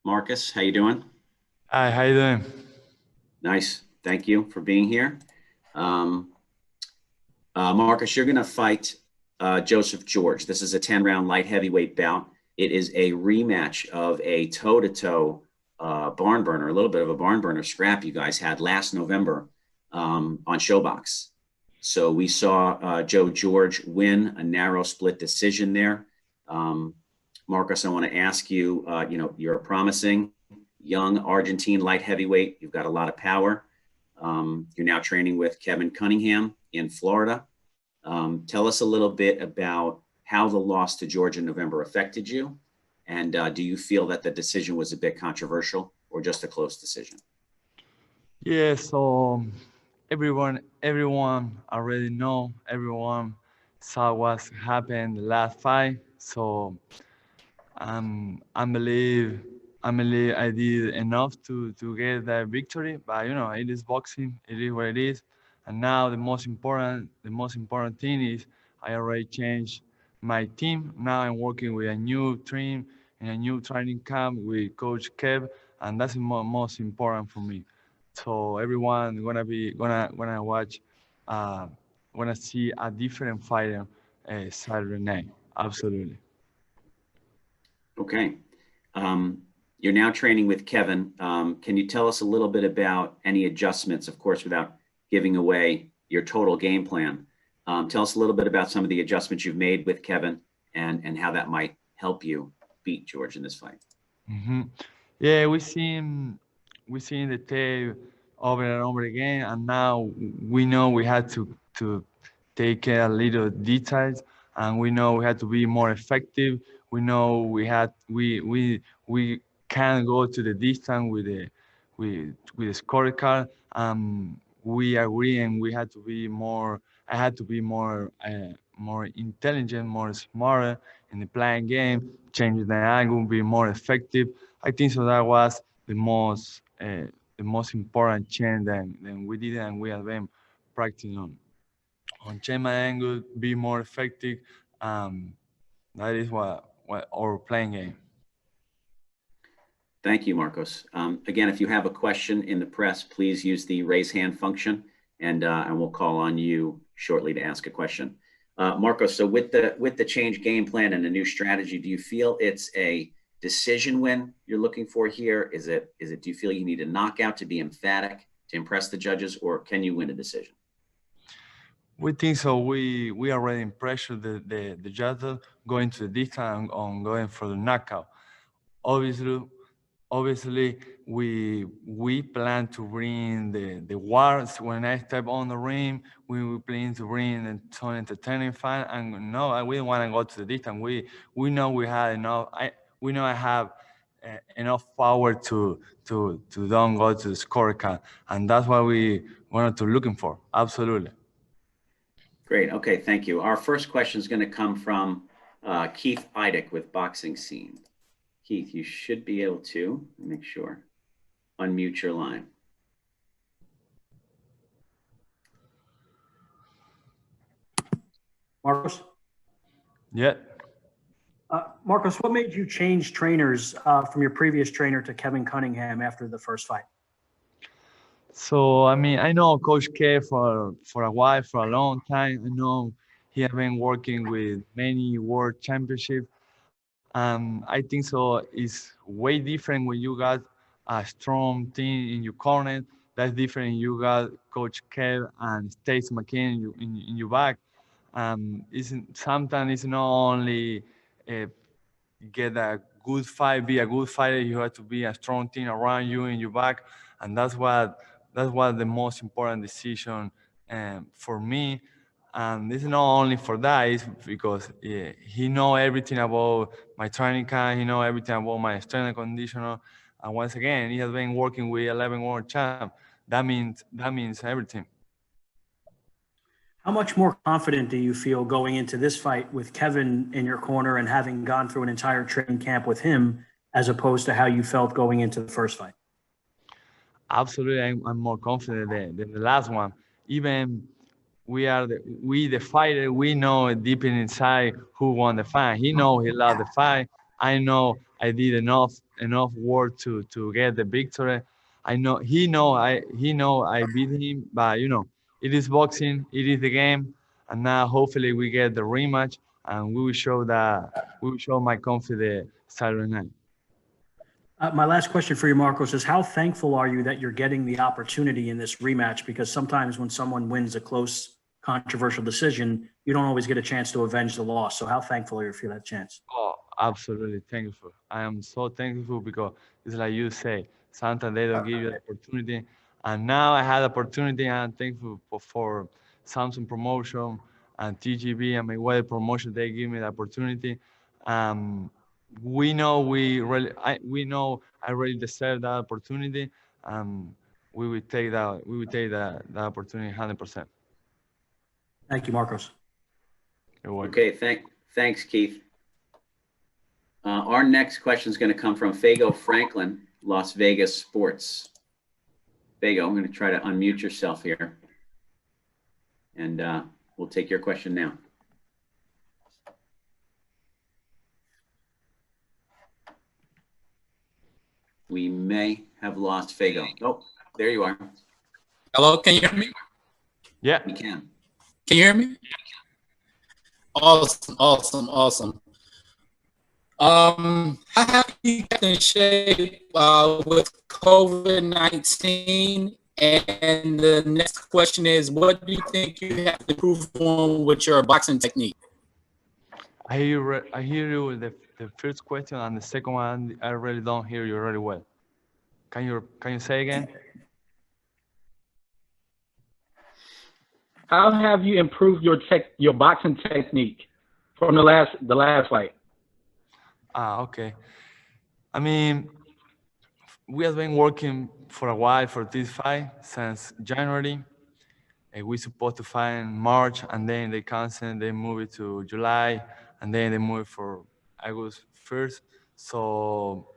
Marcus. How you doing? Hi, how you doing? Nice. Thank you for being here. Um, Marcus, you're going to fight Joseph George. This is a 10-round light heavyweight bout. It is a rematch of a toe-to-toe barn burner, a little bit of a barn burner scrap you guys had last November on Showbox. So we saw Joe George win a narrow split decision there. Um, Marcus, I want to ask you, you're a promising young Argentine light heavyweight. You've got a lot of power. You're now training with Kevin Cunningham in Florida. Tell us a little bit about how the loss to Georgia in November affected you. And do you feel that the decision was a bit controversial or just a close decision? Yeah, so everyone already know, everyone saw what happened the last fight. So I believe I did enough to get that victory. But it is boxing. It is what it is. And now the most important thing is I already changed my team. Now I'm working with a new team in a new training camp with Coach Kev, and that's the most important for me. So everyone gonna watch, uh, gonna see a different fighter Saturday night. Absolutely. Okay. Um, you're now training with Kevin. Can you tell us a little bit about any adjustments, of course, without giving away your total game plan? Tell us a little bit about some of the adjustments you've made with Kevin and how that might help you beat George in this fight. hmm Yeah, we seen the tape over and over again, and now we know we had to take care of little details, and we know we had to be more effective. We know we can go to the distance with the scorecard. We agree, and we had to be more. I had to be more intelligent, more smarter in the playing game, change the angle, be more effective. I think so. That was the most important change than we did, and we have been practicing on change my angle, be more effective. Um, that is what our playing game. Thank you, Marcos. Again, if you have a question in the press, please use the raise hand function, and we'll call on you shortly to ask a question. Marcos, so with the change game plan and a new strategy, do you feel it's a decision win you're looking for here? Do you feel you need a knockout to be emphatic to impress the judges, or can you win a decision? We think so. We already pressure the judges going to the distance on going for the knockout. Obviously, obviously we plan to bring the wars when I step on the ring. We plan to bring the ton entertaining fan, and no, we don't want to go to the distance. We know we had enough. We know I have enough power to don't go to the scorecard, and that's what we wanted to looking for. Absolutely. Great. Okay, thank you. Our first question is going to come from Keith Idek with Boxing Scene. Keith, you should be able to make sure unmute your line. Marcos? Yeah. Marcos, what made you change trainers from your previous trainer to Kevin Cunningham after the first fight? So I mean, I know Coach K for a while, for a long time. I know he has been working with many world championships. I think so. It's way different when you got a strong team in your corner. That's different. You got Coach Kev and Stace McKean in your back. Sometimes it's not only uh, get a good fight, be a good fighter. You have to be a strong team around you in your back, and that's what the most important decision for me. And this is not only for that; it's because he know everything about my training camp. He know everything about my strength and conditioner. And once again, he has been working with 11 world champ. That means everything. How much more confident do you feel going into this fight with Kevin in your corner and having gone through an entire training camp with him, as opposed to how you felt going into the first fight? Absolutely, I'm more confident than the last one. Even we the fighter, we know deep inside who won the fight. He know he lost the fight. I know I did enough work to get the victory. I know he know I beat him, but it is boxing, it is the game, and now hopefully we get the rematch and we will show my confidence Saturday night. My last question for you, Marcos, is how thankful are you that you're getting the opportunity in this rematch? Because sometimes when someone wins a close, controversial decision, you don't always get a chance to avenge the loss. So how thankful are you for that chance? Oh, absolutely thankful. I am so thankful because it's like you say, sometimes they don't give you the opportunity. And now I had opportunity and I'm thankful for Samsung promotion and TGB and Mayweather promotion. They give me the opportunity. Um, we know I really deserve that opportunity. Um, we will take that opportunity 100%. Thank you, Marcos. You're welcome. Okay, thanks, Keith. Our next question is going to come from Fago Franklin, Las Vegas Sports. Fago, I'm going to try to unmute yourself here, and we'll take your question now. We may have lost Fago. Oh, there you are. Hello, can you hear me? Yeah. We can. Can you hear me? Awesome, awesome, awesome. How have you kept in shape with COVID-19? And the next question is, what do you think you have to improve on with your boxing technique? I hear you with the first question, and the second one I really don't hear you really well. Can you say again? How have you improved your boxing technique from the last fight? Okay. I mean, we have been working for a while for this fight since January. We supposed to fight in March, and then they canceled. They moved it to July, and then they moved for August 1st. So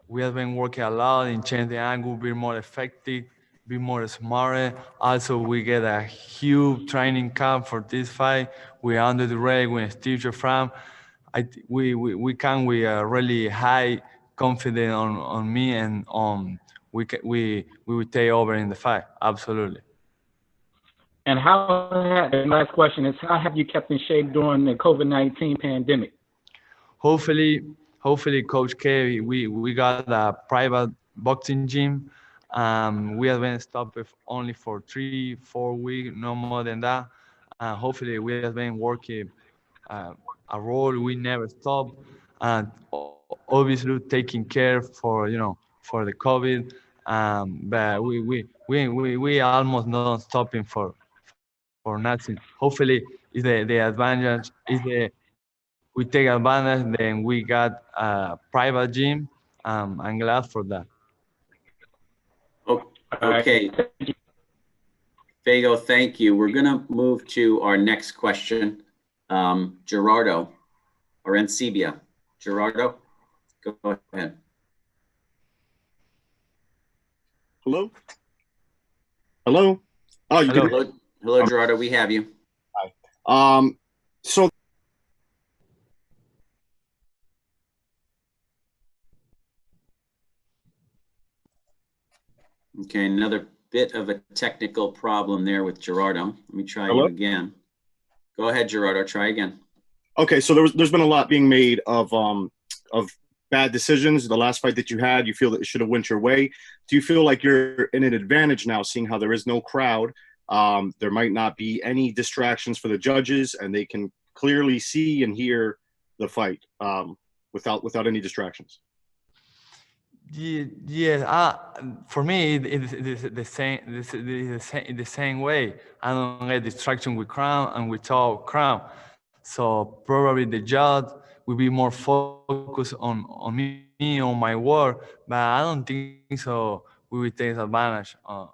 we have been working a lot in change the angle, be more effective, be more smart. Also, we get a huge training camp for this fight. We're under the reg with Steve from. We come with a really high confidence on me and we will take over in the fight. Absolutely. And the last question is, how have you kept in shape during the COVID-19 pandemic? Hopefully, Coach K, we got a private boxing gym. We have been stopped only for 3-4 weeks, no more than that. Hopefully, we have been working a role we never stop, and obviously taking care for the COVID. But we almost not stopping for nothing. Hopefully, is the advantage is we take advantage. Then we got a private gym. I'm glad for that. Okay. Fago, thank you. We're going to move to our next question. Gerardo or Encibia. Gerardo, go ahead. Hello? Hello? Oh, you Hello. can. Hello, Gerardo. We have you. Hi. So Okay, another bit of a technical problem there with Gerardo. Let me try Hello? you again. Go ahead, Gerardo. Try again. okay, so there's been a lot being made of bad decisions. The last fight that you had, you feel that it should have went your way. Do you feel like you're in an advantage now, seeing how there is no crowd? There might not be any distractions for the judges, and they can clearly see and hear the fight without any distractions. Yeah. For me, it's the same. The same way. I don't get distraction with crown and without crown. So probably the judge will be more focused on me, on my work. But I don't think so. We will take advantage on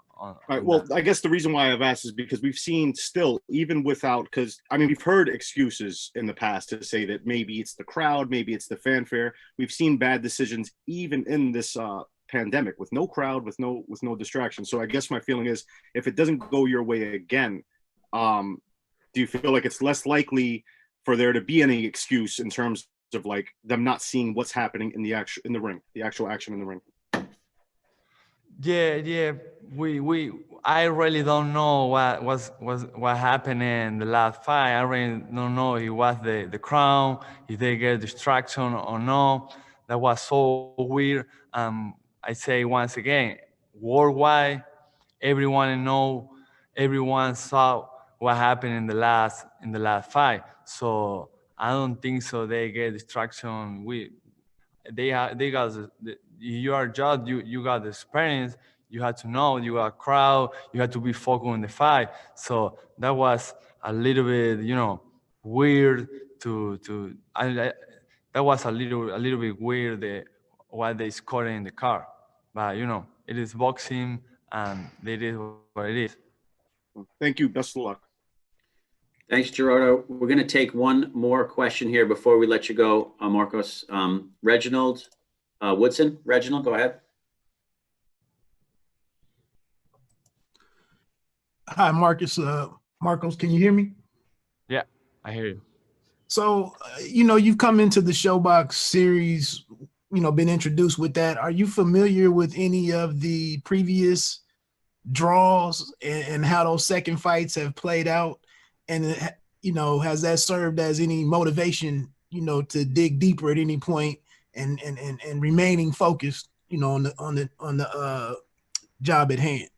Right. Well, that. I guess the reason why I've asked is because we've seen still, even without, because I mean, we've heard excuses in the past to say that maybe it's the crowd, maybe it's the fanfare. We've seen bad decisions even in this pandemic with no crowd, with no distraction. So I guess my feeling is, if it doesn't go your way again, do you feel like it's less likely for there to be any excuse in terms of like them not seeing what's happening in the actual action in the ring? Yeah. I really don't know what happened in the last fight. I really don't know if it was the crown, if they get distraction or no. That was so weird. I say once again, worldwide, everyone saw what happened in the last fight. So I don't think so. They get distraction. They got you are judged. You got the experience. You had to know. You got crowd. You had to be focused on the fight. So that was a little bit, weird. That was a little bit weird. What they scored in the car, but it is boxing, and it is what it is. Thank you. Best of luck. Thanks, Gerardo. We're going to take one more question here before we let you go, Marcos. Reginald Woodson. Reginald, go ahead. Hi, Marcus. Marcos, can you hear me? Yeah, I hear you. So, you've come into the Showbox series, been introduced with that. Are you familiar with any of the previous draws and how those second fights have played out? And, has that served as any motivation, to dig deeper at any point and remaining focused, on the job at hand?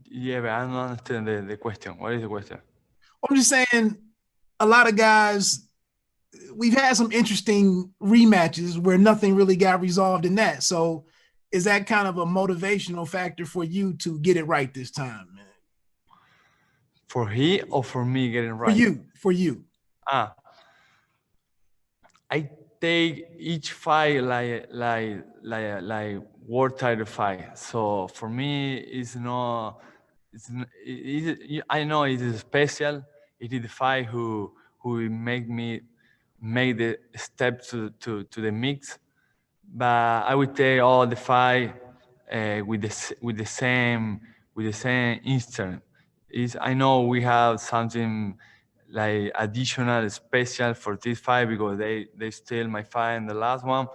Yeah, but I don't understand the question. What is the question? I'm just saying, a lot of guys, we've had some interesting rematches where nothing really got resolved in that. So is that kind of a motivational factor for you to get it right this time, man? For he or for me getting right? For you. I take each fight like world title fight. So for me, it's not. I know it is special. It is the fight who make me make the step to the mix. But I would take all the fight with the same instinct. I know we have something like additional special for this fight because they steal my fight in the last one.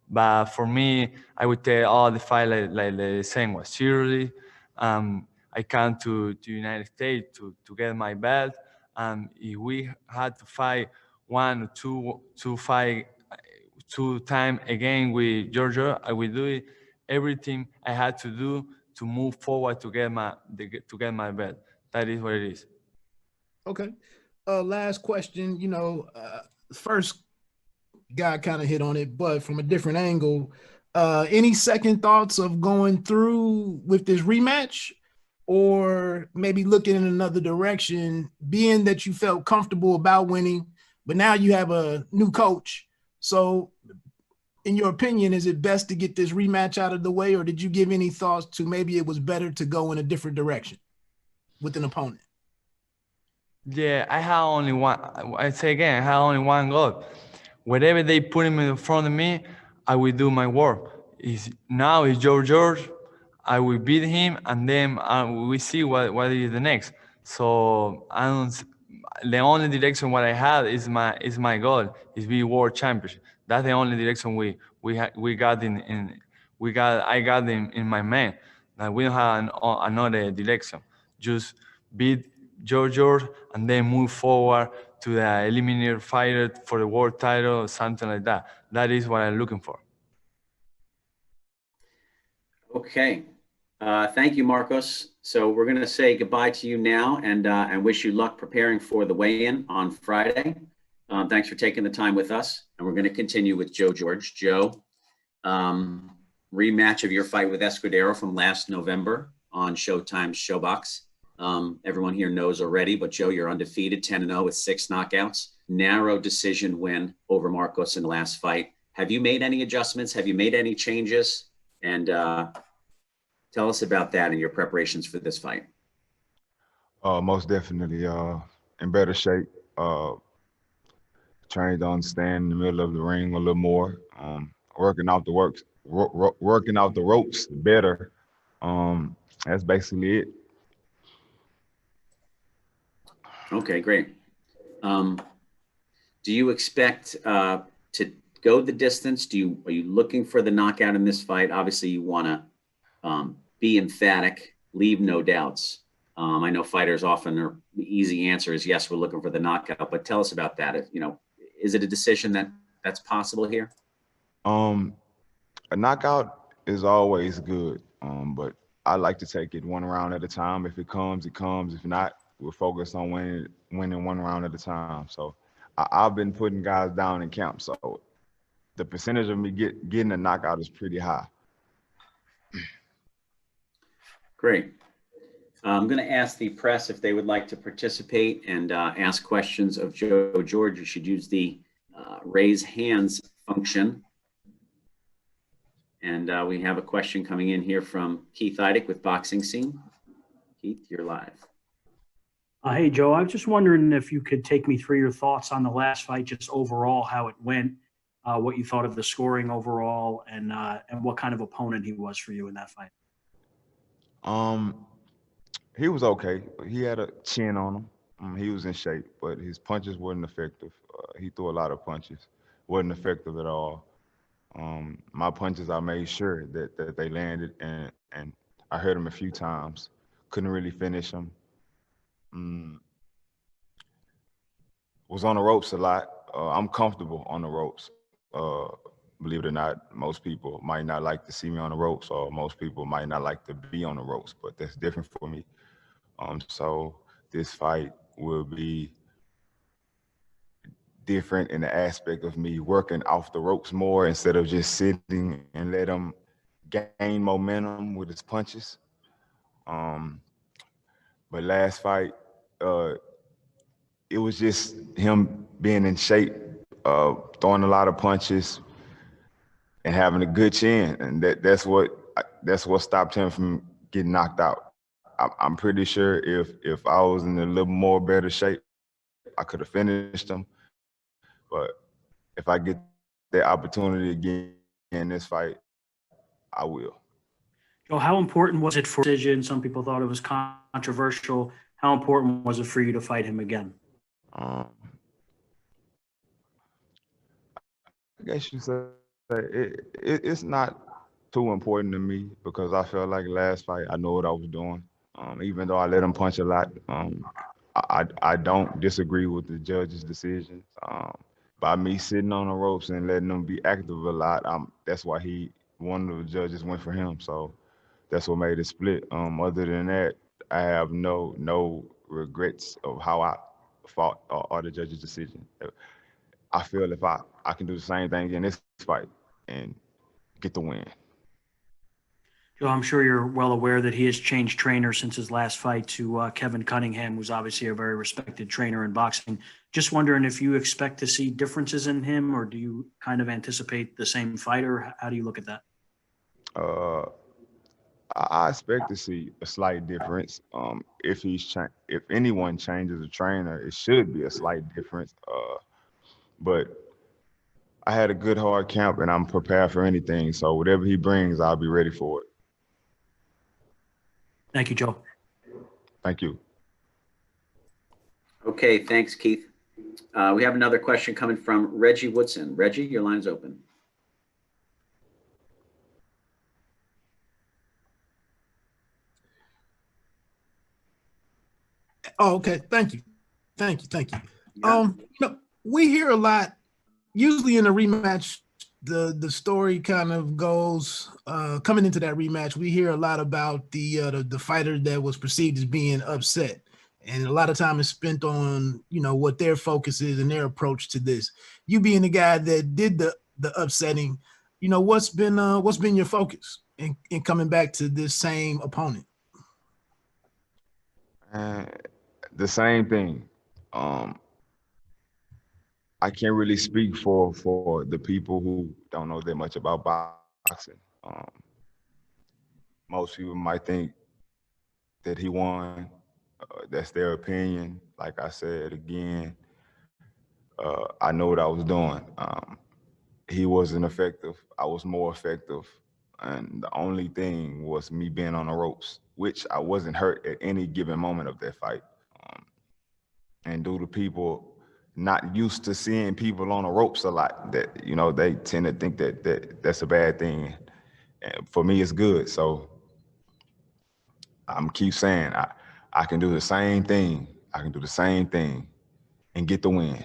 But for me, I would take all the fight like the same way. Seriously, I come to United States to get my belt. If we had to fight one or two fight 2 times again with Georgia, I will do it. Everything I had to do to move forward to get my belt. That is what it is. Okay. Last question. First guy kind of hit on it, but from a different angle. Any second thoughts of going through with this rematch, or maybe looking in another direction, being that you felt comfortable about winning, but now you have a new coach? So in your opinion, is it best to get this rematch out of the way, or did you give any thoughts to maybe it was better to go in a different direction with an opponent? Yeah, I have only one. I say again, I have only one goal. Whatever they put him in front of me, I will do my work. Now it's George. I will beat him, and then we see what is the next. So I don't. The only direction what I had is my goal is be world champion. That's the only direction I got in my mind. That we don't have another direction. Just beat George and then move forward to the eliminator fighter for the world title or something like that. That is what I'm looking for. Okay. Thank you, Marcos. So we're going to say goodbye to you now and wish you luck preparing for the weigh-in on Friday. Thanks for taking the time with us. And we're going to continue with Joe George. Joe, rematch of your fight with Escudero from last November on Showtime's Showbox. Everyone here knows already, but Joe, you're undefeated, 10-0 with 6 knockouts. Narrow decision win over Marcos in the last fight. Have you made any adjustments? Have you made any changes? And tell us about that and your preparations for this fight. Most definitely in better shape. Trying to understand in the middle of the ring a little more. Working out the ropes better. That's basically it. Okay, great. Do you expect to go the distance? Are you looking for the knockout in this fight? Obviously, you want to be emphatic, leave no doubts. I know fighters often are the easy answer is yes, we're looking for the knockout. But tell us about that. You know, is it a decision that's possible here? A knockout is always good, but I like to take it one round at a time. If it comes, it comes. If not, we're focused on winning one round at a time. So I've been putting guys down in camp. So the percentage of me getting a knockout is pretty high. Great. I'm going to ask the press if they would like to participate and ask questions of Joe George. You should use the raise hands function. And we have a question coming in here from Keith Eidick with Boxing Scene. Keith, you're live. Hey, Joe, I was just wondering if you could take me through your thoughts on the last fight, just overall, how it went, what you thought of the scoring overall, and what kind of opponent he was for you in that fight. He was okay. He had a chin on him. He was in shape, but his punches weren't effective. He threw a lot of punches, wasn't effective at all. My punches, I made sure that they landed, and I hurt him a few times. Couldn't really finish him. Was on the ropes a lot. I'm comfortable on the ropes. Believe it or not, most people might not like to see me on the ropes, or most people might not like to be on the ropes, but that's different for me. So this fight will be different in the aspect of me working off the ropes more instead of just sitting and let him gain momentum with his punches. But last fight, it was just him being in shape, throwing a lot of punches and having a good chin, and that's what stopped him from getting knocked out. I'm pretty sure if I was in a little more better shape, I could have finished him. But if I get the opportunity again in this fight, I will. Joe, how important was it for decision? Some people thought it was controversial. How important was it for you to fight him again? I guess you say it's not too important to me because I felt like last fight I know what I was doing. Even though I let him punch a lot, I don't disagree with the judge's decisions. By me sitting on the ropes and letting him be active a lot, that's why one of the judges went for him. So that's what made it split. Other than that, I have no regrets of how I fought or the judge's decision. I feel if I can do the same thing in this fight and get the win. Joe, I'm sure you're well aware that he has changed trainer since his last fight to Kevin Cunningham, who's obviously a very respected trainer in boxing. Just wondering if you expect to see differences in him, or do you kind of anticipate the same fighter? How do you look at that? I expect to see a slight difference. If anyone changes a trainer, it should be a slight difference. But I had a good hard camp, and I'm prepared for anything. So whatever he brings, I'll be ready for it. Thank you, Joe. Thank you. Okay, thanks, Keith. We have another question coming from Reggie Woodson. Reggie, your line's open. Oh, okay. Thank you. Yeah. We hear a lot, usually in a rematch, the story kind of goes, coming into that rematch, we hear a lot about the fighter that was perceived as being upset. And a lot of time is spent on, what their focus is and their approach to this. You being the guy that did the upsetting, what's been your focus in coming back to this same opponent? The same thing. I can't really speak for the people who don't know that much about boxing. Most people might think that he won. That's their opinion. Like I said again, I know what I was doing. He wasn't effective. I was more effective. And the only thing was me being on the ropes, which I wasn't hurt at any given moment of that fight. And due to people not used to seeing people on the ropes a lot. That, you know, they tend to think that's a bad thing. And for me, it's good. So I'm keep saying I can do the same thing. I can do the same thing and get the win.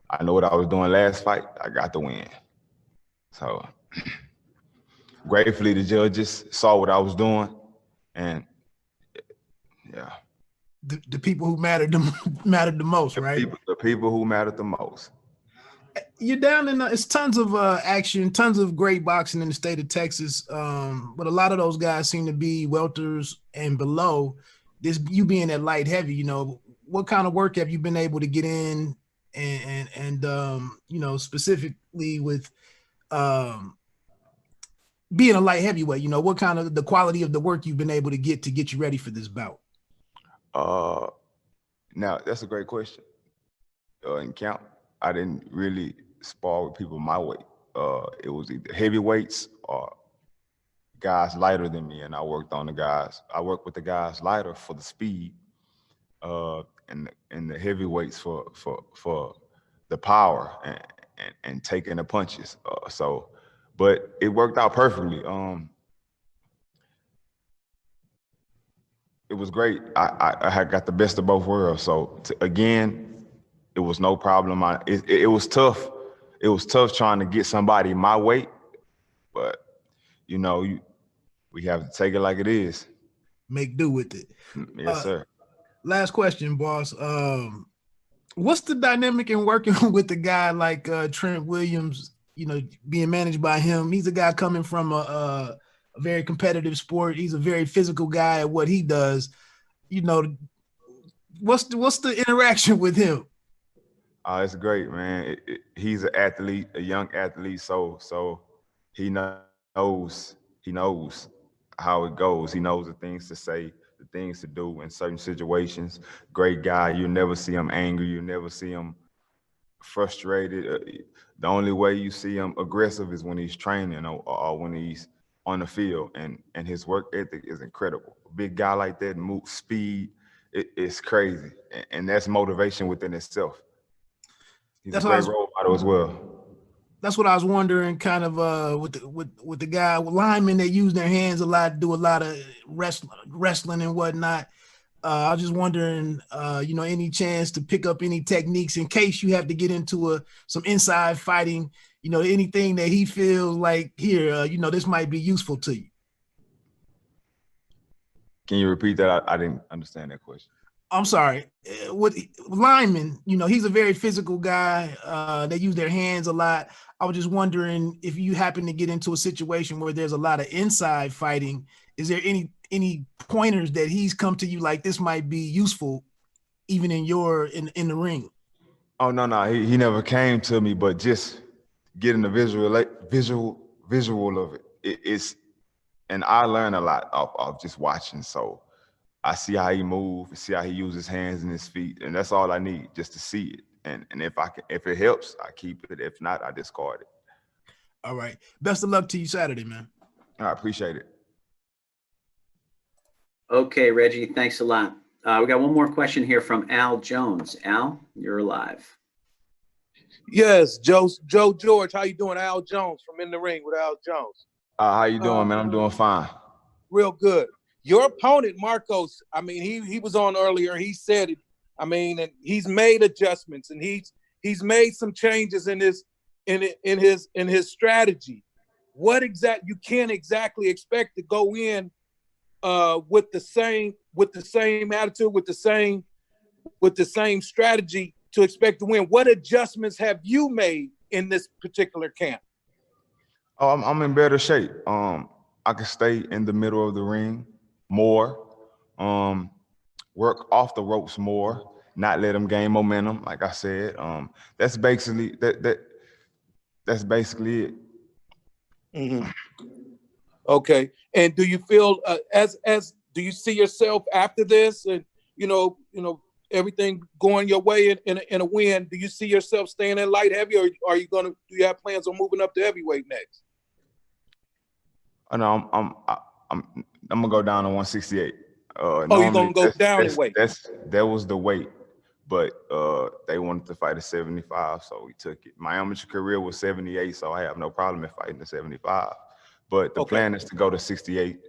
I know what I was doing last fight. I got the win. So gratefully, the judges saw what I was doing, and yeah. The people who mattered the most, right? The people who mattered the most. You're down in it's tons of action, tons of great boxing in the state of Texas, but a lot of those guys seem to be welters and below. This, you being at light heavy, you know, what kind of work have you been able to get in, and you know, specifically with being a light heavyweight, you know, what kind of the quality of the work you've been able to get you ready for this bout? Now that's a great question. In camp, I didn't really spar with people my weight. It was either heavyweights or guys lighter than me, and I worked with the guys lighter for the speed, and the heavyweights for the power and taking the punches. But it worked out perfectly. It was great. I had got the best of both worlds. So again, it was no problem. It was tough. It was tough trying to get somebody my weight, but you know, we have to take it like it is. Make do with it. Yes, sir. Last question, boss. What's the dynamic in working with a guy like Trent Williams? You know, being managed by him. He's a guy coming from a very competitive sport. He's a very physical guy at what he does. You know, what's the interaction with him? It's great, man. He's an athlete, a young athlete. So he knows how it goes. He knows the things to say, the things to do in certain situations. Great guy. You never see him angry. You never see him frustrated. The only way you see him aggressive is when he's training or when he's on the field, and his work ethic is incredible. A big guy like that, move speed, it's crazy, and that's motivation within itself. He's a great role model as well. That's what I was wondering, kind of with the guy with linemen that use their hands a lot, do a lot of wrestling and whatnot. I was just wondering, you know, any chance to pick up any techniques in case you have to get into some inside fighting, you know, anything that he feels like here, you know, this might be useful to you. Can you repeat that? I didn't understand that question. I'm sorry. With linemen, you know, he's a very physical guy. They use their hands a lot. I was just wondering if you happen to get into a situation where there's a lot of inside fighting, is there any pointers that he's come to you like this might be useful even in the ring? Oh, no. He never came to me, but just getting the visual of it. And I learn a lot of just watching. So I see how he moves, see how he uses his hands and his feet, and that's all I need, just to see it. And if it helps, I keep it. If not, I discard it. All right. Best of luck to you Saturday, man. I appreciate it. Okay, Reggie, thanks a lot. We got one more question here from Al Jones. Al, you're live. Yes, Joe George, how you doing? Al Jones from In the Ring with Al Jones. How you doing, man? I'm doing fine. Real good. Your opponent, Marcos, I mean, he was on earlier. He said it. I mean, and he's made adjustments and he's made some changes in his strategy. What you can't exactly expect to go in with the same attitude, with the same strategy to expect to win. What adjustments have you made in this particular camp? Oh, I'm in better shape. I can stay in the middle of the ring more, work off the ropes more, not let them gain momentum. Like I said, that's basically that's basically it. Mm-hmm. Okay. And do you feel do you see yourself after this, and you know everything going your way in a win? Do you see yourself staying in light heavy, or do you have plans on moving up to heavyweight next? Oh, no, I'm gonna go down to 168. You're gonna go down in weight. That was the weight, but they wanted to fight at 75, so we took it. My amateur career was 78, so I have no problem in fighting at 75. But the plan is to go to 68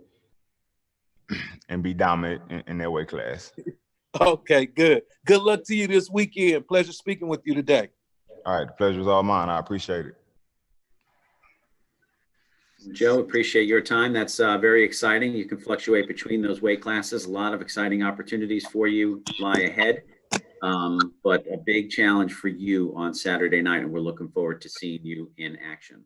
and be dominant in their weight class. Okay, good. Good luck to you this weekend. Pleasure speaking with you today. All right, the pleasure was all mine. I appreciate it. Joe, appreciate your time. That's very exciting. You can fluctuate between those weight classes. A lot of exciting opportunities for you lie ahead, but a big challenge for you on Saturday night, and we're looking forward to seeing you in action.